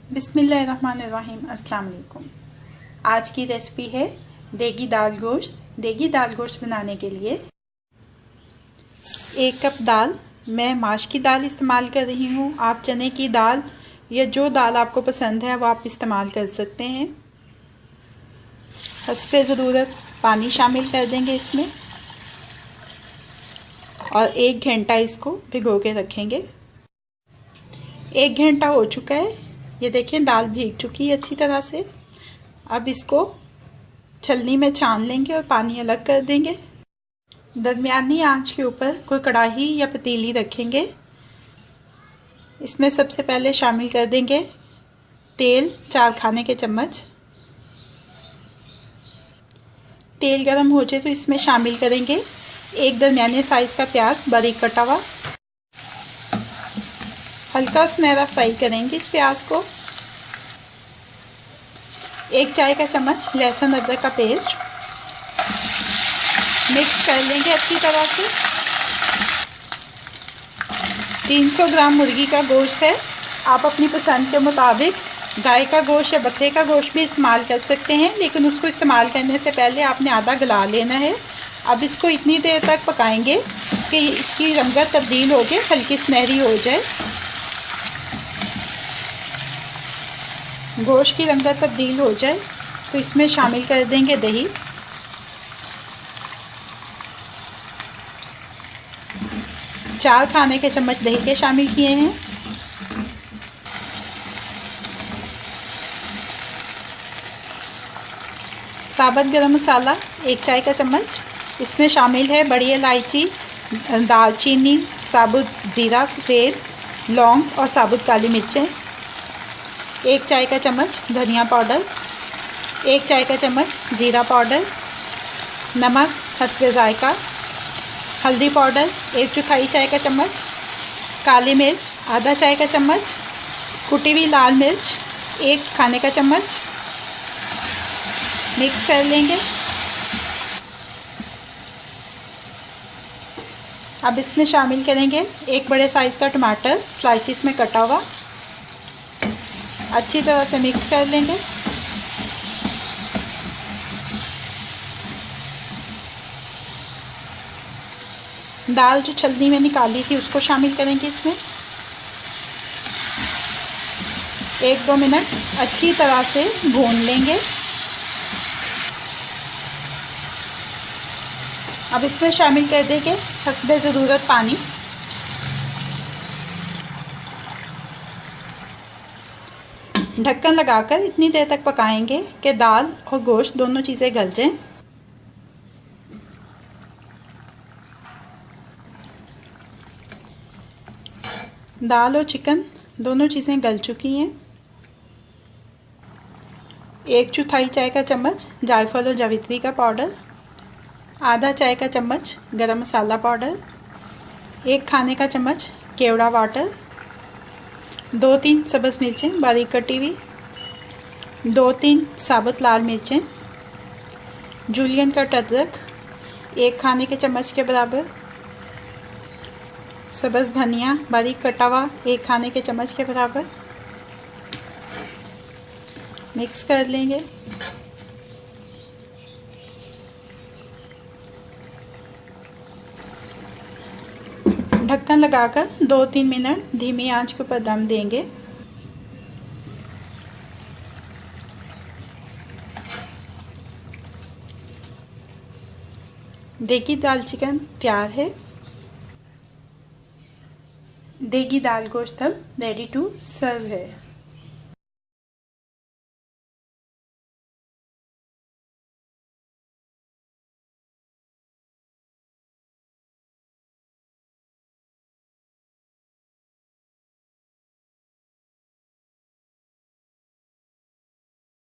बिस्मिल्लाहिर्रहमानिर्रहीम। अस्सलाम वालेकुम। आज की रेसिपी है देगी दाल गोश्त। देगी दाल गोश्त बनाने के लिए 1 कप दाल, मैं माश की दाल इस्तेमाल कर रही हूँ। आप चने की दाल या जो दाल आपको पसंद है वो आप इस्तेमाल कर सकते हैं। हस्बे ज़रूरत पानी शामिल कर देंगे इसमें और 1 घंटा इसको भिगो के रखेंगे। 1 घंटा हो चुका है, ये देखें दाल भीग चुकी है अच्छी तरह से। अब इसको छलनी में छान लेंगे और पानी अलग कर देंगे। दरमियानी आंच के ऊपर कोई कढ़ाई या पतीली रखेंगे। इसमें सबसे पहले शामिल कर देंगे तेल 4 खाने के चम्मच। तेल गरम हो जाए तो इसमें शामिल करेंगे 1 दरमियाने साइज़ का प्याज बारीक कटा हुआ। हल्का सुनहरा फ्राई करेंगे इस प्याज को। 1 चाय का चम्मच लहसुन अदरक का पेस्ट मिक्स कर लेंगे अच्छी तरह से। 300 ग्राम मुर्गी का गोश्त है, आप अपनी पसंद के मुताबिक गाय का गोश्त या बकरे का गोश्त भी इस्तेमाल कर सकते हैं, लेकिन उसको इस्तेमाल करने से पहले आपने आधा गला लेना है। अब इसको इतनी देर तक पकाएंगे कि इसकी रंगत तब्दील हो के हल्की सुनहरी हो जाए। गोश्त की रंगत तब्दील हो जाए तो इसमें शामिल कर देंगे दही। चार खाने के चम्मच दही के शामिल किए हैं। साबुत गरम मसाला 1 चाय का चम्मच। इसमें शामिल है बड़ी इलायची, दालचीनी, साबुत ज़ीरा, सफ़ेद लौंग और साबुत काली मिर्चें। 1 चाय का चम्मच धनिया पाउडर, 1 चाय का चम्मच ज़ीरा पाउडर, नमक हस्बे ज़ायका, हल्दी पाउडर 1/4 चाय का चम्मच, काली मिर्च आधा चाय का चम्मच, कुटी हुई लाल मिर्च 1 खाने का चम्मच। मिक्स कर लेंगे। अब इसमें शामिल करेंगे 1 बड़े साइज़ का टमाटर स्लाइसिस में कटा हुआ। अच्छी तरह से मिक्स कर लेंगे। दाल जो छलनी में निकाली थी उसको शामिल करेंगे इसमें। 1-2 मिनट अच्छी तरह से भून लेंगे। अब इसमें शामिल कर देंगे हस्बे ज़रूरत पानी। ढक्कन लगाकर इतनी देर तक पकाएंगे कि दाल और गोश्त दोनों चीज़ें गल जाएं। दाल और चिकन दोनों चीज़ें गल चुकी हैं। 1/4 चाय का चम्मच जायफल और जावित्री का पाउडर, आधा चाय का चम्मच गरम मसाला पाउडर, 1 खाने का चम्मच केवड़ा वाटर, 2-3 सब्ज़ मिर्चें बारीक कटी हुई, 2-3 साबुत लाल मिर्चें, जूलियन कट अदरक 1 खाने के चम्मच के बराबर, सब्ज़ धनिया बारीक कटा हुआ 1 खाने के चम्मच के बराबर। मिक्स कर लेंगे। ढक्कन लगाकर 2-3 मिनट धीमी आंच के ऊपर दम देंगे। देगी दाल चिकन तैयार है। देगी दाल गोश्त अब रेडी टू सर्व है।